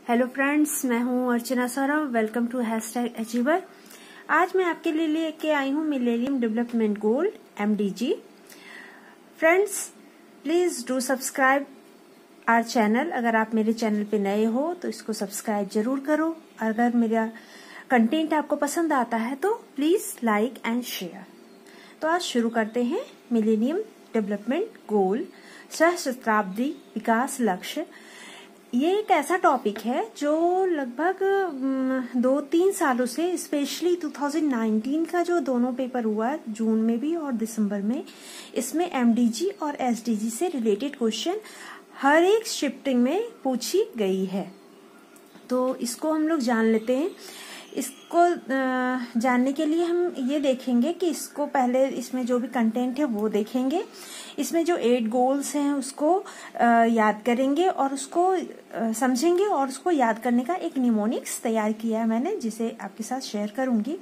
Hello friends, मैं हूं Archana Saurabh. Welcome to #achiever. आज मैं आपके लिए लेके आई हूं millennium development goal MDG। Friends, please do subscribe our channel. अगर आप मेरे चैनल पे नए हो तो इसको सब्सक्राइब जरूर करो। अगर मेरा कंटेंट आपको पसंद आता है तो प्लीज लाइक एंड शेयर। तो आज शुरू करते हैं मिलेनियम डेवलपमेंट गोल, सहस्त्राब्दी विकास लक्ष्य। ये एक ऐसा टॉपिक है जो लगभग 2-3 सालों से, स्पेशली 2019 का जो दोनों पेपर हुआ जून में भी और दिसंबर में, इसमें MDG और SDG से रिलेटेड क्वेश्चन हर एक शिफ्टिंग में पूछी गई है। तो इसको हम लोग जान लेते हैं। इसको जानने के लिए हम ये देखेंगे कि इसको पहले इसमें जो भी कंटेंट है वो देखेंगे। इसमें जो 8 गोल्स हैं उसको याद करेंगे और उसको समझेंगे और उसको याद करने का एक निमोनिक्स तैयार किया है मैंने, जिसे आपके साथ शेयर करूंगी।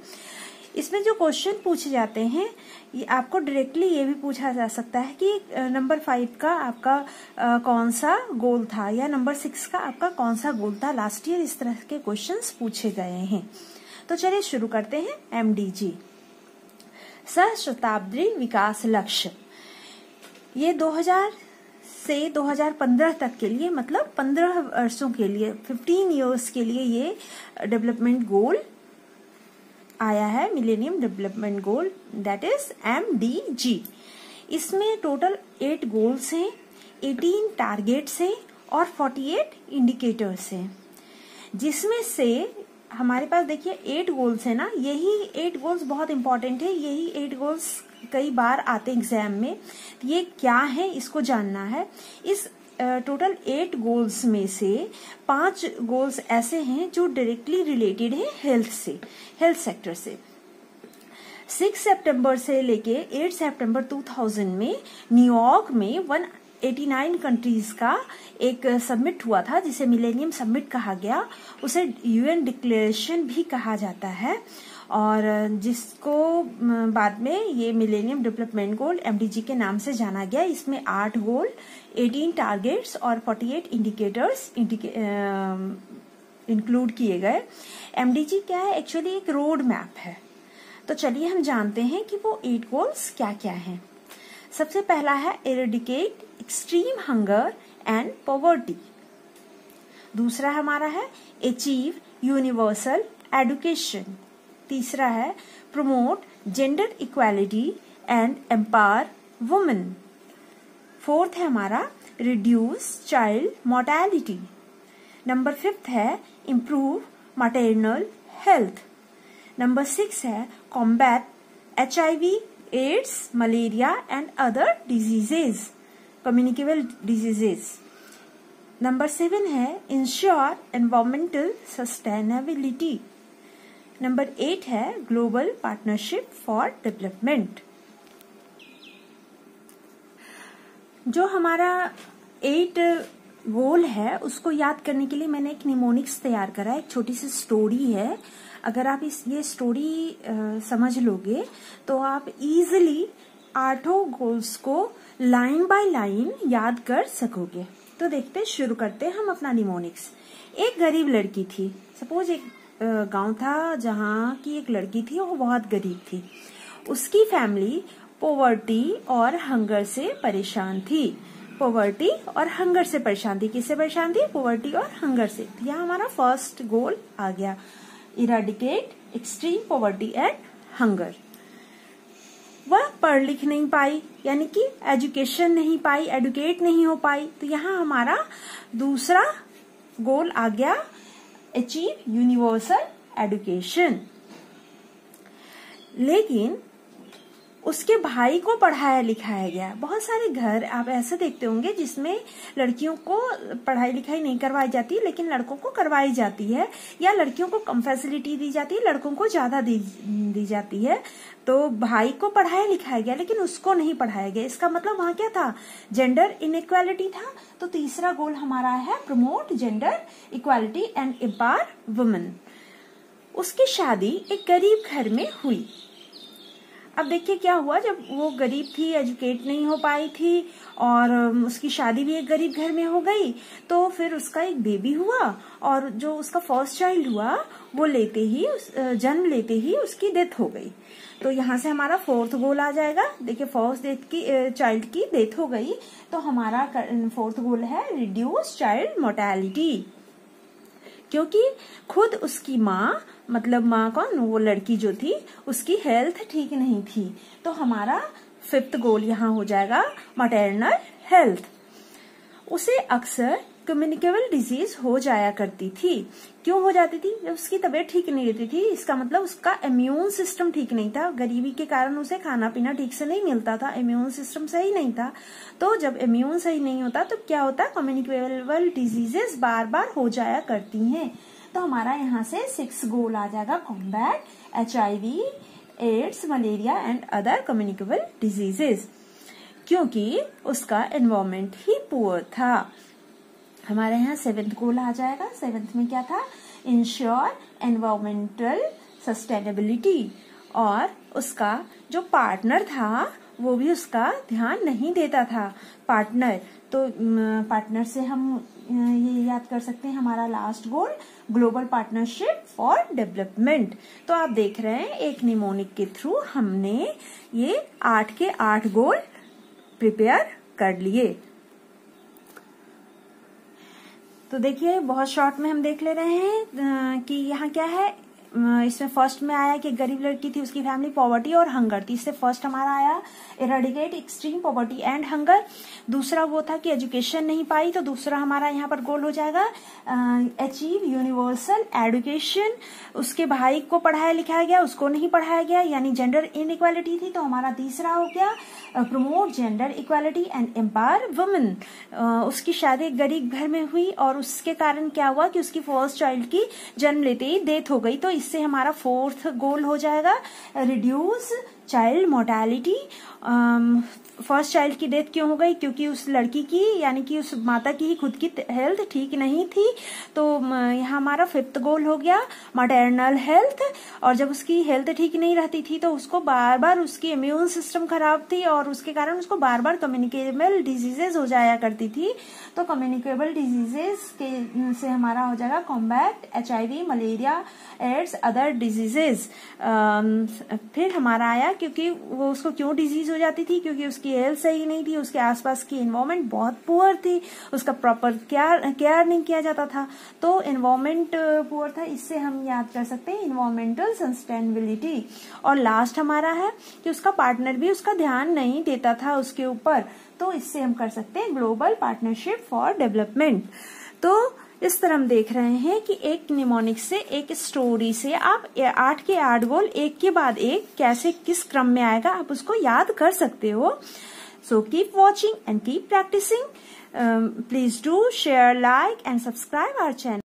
इसमें जो क्वेश्चन पूछे जाते हैं, ये आपको डायरेक्टली ये भी पूछा जा सकता है कि नंबर 5 का आपका कौन सा गोल था या नंबर 6 का आपका कौन सा गोल था लास्ट ईयर। इस तरह के क्वेश्चंस पूछे गए हैं। तो चलिए शुरू करते हैं। MDG, सहस्त्राब्दी विकास लक्ष्य। ये 2000 से 2015 तक के लिए, मतलब 15 वर्षों के लिए, 15 इयर्स के लिए ये डेवलपमेंट गोल आया है, millennium development goal, that is MDG। इसमें टोटल 8 गोल्स हैं, 18 टारगेट्स हैं और 48 इंडिकेटर्स हैं। जिसमें से हमारे पास देखिए 8 गोल्स है ना, यही 8 गोल्स बहुत इंपॉर्टेंट है। यही 8 गोल्स कई बार आते हैं एग्जाम में। ये क्या है इसको जानना है। इस टोटल 8 गोल्स में से 5 गोल्स ऐसे हैं जो डायरेक्टली रिलेटेड है हेल्थ से, हेल्थ सेक्टर से। 6 सितंबर से लेके 8 सितंबर 2000 में न्यूयॉर्क में 189 कंट्रीज का एक समिट हुआ था, जिसे मिलेनियम समिट कहा गया। उसे UN डिक्लेरेशन भी कहा जाता है और जिसको बाद में ये मिलेनियम डेवलपमेंट गोल MDG के नाम से जाना गया। इसमें 8 गोल, 18 टारगेट्स और 48 इंडिकेटर्स इंक्लूड किए गए। MDG क्या है? एक्चुअली एक रोड मैप है। तो चलिए हम जानते हैं कि वो 8 गोल्स क्या क्या हैं। सबसे पहला है eradicate extreme hunger and poverty. दूसरा हमारा है अचीव यूनिवर्सल एजुकेशन। तीसरा है promote gender equality and empower women. Fourth है हमारा रिड्यूस चाइल्ड मोर्टेलिटी। नंबर 5 है इम्प्रूव मैटरनल हेल्थ। नंबर 6 है combat HIV, AIDS, malaria and other diseases, communicable diseases. Number 7 है इंश्योर एनवायरमेंटल सस्टेनेबिलिटी। नंबर 8 है global partnership for development. जो हमारा 8 गोल है उसको याद करने के लिए मैंने एक निमोनिक्स तैयार करा है। एक छोटी सी स्टोरी है। अगर आप ये स्टोरी समझ लोगे तो आप इजीली 8 गोल्स को लाइन बाय लाइन याद कर सकोगे। तो देखते शुरू करते हम अपना निमोनिक्स। एक गरीब लड़की थी। सपोज एक गांव था जहाँ की एक लड़की थी, वो बहुत गरीब थी। उसकी फैमिली पॉवर्टी और हंगर से परेशान थी। पॉवर्टी और हंगर से परेशान थी। किससे परेशान थी? पॉवर्टी और हंगर से। तो यहाँ हमारा फर्स्ट गोल आ गया, eradicate extreme poverty and hunger. वह पढ़ लिख नहीं पाई, यानी कि एजुकेशन नहीं पाई, एडुकेट नहीं हो पाई। तो यहाँ हमारा दूसरा गोल आ गया, अचीव यूनिवर्सल एजुकेशन। लेकिन उसके भाई को पढ़ाया लिखाया गया। बहुत सारे घर आप ऐसे देखते होंगे जिसमें लड़कियों को पढ़ाई लिखाई नहीं करवाई जाती, लेकिन लड़कों को करवाई जाती है, या लड़कियों को कम फैसिलिटी दी जाती है, लड़कों को ज्यादा दी जाती है। तो भाई को पढ़ाया लिखाया गया लेकिन उसको नहीं पढ़ाया गया। इसका मतलब वहां क्या था? जेंडर इनइक्वालिटी था। तो तीसरा गोल हमारा है promote gender equality and empower women. उसकी शादी एक गरीब घर में हुई। अब देखिए क्या हुआ, जब वो गरीब थी, एजुकेट नहीं हो पाई थी और उसकी शादी भी एक गरीब घर में हो गई, तो फिर उसका एक बेबी हुआ और जो उसका फर्स्ट चाइल्ड हुआ वो जन्म लेते ही उसकी डेथ हो गई। तो यहाँ से हमारा फोर्थ गोल आ जाएगा। देखिए फर्स्ट चाइल्ड की डेथ हो गई, तो हमारा फोर्थ गोल है रिड्यूस चाइल्ड मोर्टेलिटी, क्योंकि खुद उसकी माँ, मतलब माँ कौन, वो लड़की जो थी, उसकी हेल्थ ठीक नहीं थी। तो हमारा फिफ्थ गोल यहाँ हो जाएगा मैटरनल हेल्थ। उसे अक्सर कम्युनिकेबल डिजीज हो जाया करती थी। क्यों हो जाती थी? जब उसकी तबीयत ठीक नहीं रहती थी, इसका मतलब उसका इम्यून सिस्टम ठीक नहीं था। गरीबी के कारण उसे खाना पीना ठीक से नहीं मिलता था, इम्यून सिस्टम सही नहीं था। तो जब इम्यून सही नहीं होता तो क्या होता, कम्युनिकेबल डिजीजेस बार बार हो जाया करती हैं। तो हमारा यहाँ से 6 गोल आ जाएगा, combat HIV, AIDS, malaria and other communicable diseases, क्योंकि उसका एनवायरमेंट ही पुअर था। हमारे यहाँ 7th गोल आ जाएगा। 7th में क्या था, इंश्योर एनवायरमेंटल सस्टेनेबिलिटी, और उसका जो पार्टनर था वो भी उसका ध्यान नहीं देता था। पार्टनर से हम ये याद कर सकते हैं हमारा last goal, global partnership for development. तो आप देख रहे हैं एक निमोनिक के थ्रू हमने ये 8 के 8 गोल प्रिपेयर कर लिए। तो देखिए बहुत शॉर्ट में हम देख ले रहे हैं कि यहाँ क्या है। इसमें फर्स्ट में आया कि गरीब लड़की थी, उसकी फैमिली पॉवर्टी और हंगर थी। इससे फर्स्ट हमारा आया eradicate extreme poverty and hunger. दूसरा वो था कि एजुकेशन नहीं पाई, तो दूसरा हमारा यहाँ पर गोल हो जाएगा अचीव यूनिवर्सल एजुकेशन। उसके भाई को पढ़ाया लिखाया गया, उसको नहीं पढ़ाया गया, यानी जेंडर इनइक्वालिटी थी। तो हमारा तीसरा हो गया promote gender equality and empower women. उसकी शादी गरीब घर में हुई और उसके कारण क्या हुआ कि उसकी फर्स्ट चाइल्ड की जन्म लेते ही डेथ हो गई। तो इससे हमारा 4th गोल हो जाएगा reduce child mortality. First child की डेथ क्यों हो गई? क्योंकि उस लड़की की, यानी कि उस माता की ही खुद की हेल्थ ठीक नहीं थी। तो यहाँ हमारा 5th गोल हो गया मैटरनल हेल्थ। और जब उसकी हेल्थ ठीक नहीं रहती थी तो उसको बार बार, उसकी इम्यून सिस्टम खराब थी और उसके कारण उसको बार बार कम्युनिकेबल डिजीजेस हो जाया करती थी। तो कम्युनिकेबल डिजीजेस के से हमारा हो जाएगा combat HIV, malaria, AIDS, other diseases. फिर हमारा आया क्योंकि वो उसको क्यों डिजीज हो जाती थी, क्योंकि उसकी हेल्थ सही नहीं थी, उसके आसपास की एनवायरनमेंट बहुत पुअर थी, उसका प्रॉपर केयर नहीं किया जाता था। तो एनवायरनमेंट पुअर था, इससे हम याद कर सकते हैं एनवायरमेंटल सस्टेनेबिलिटी। और लास्ट हमारा है कि उसका पार्टनर भी उसका ध्यान नहीं देता था उसके ऊपर। तो इससे हम कर सकते हैं ग्लोबल पार्टनरशिप फॉर डेवलपमेंट। तो इस तरह हम देख रहे हैं कि एक निमोनिक से, एक स्टोरी से आप 8 के 8 गोल एक के बाद एक कैसे किस क्रम में आएगा आप उसको याद कर सकते हो। So keep watching and keep practising. Please do share, like and subscribe our channel.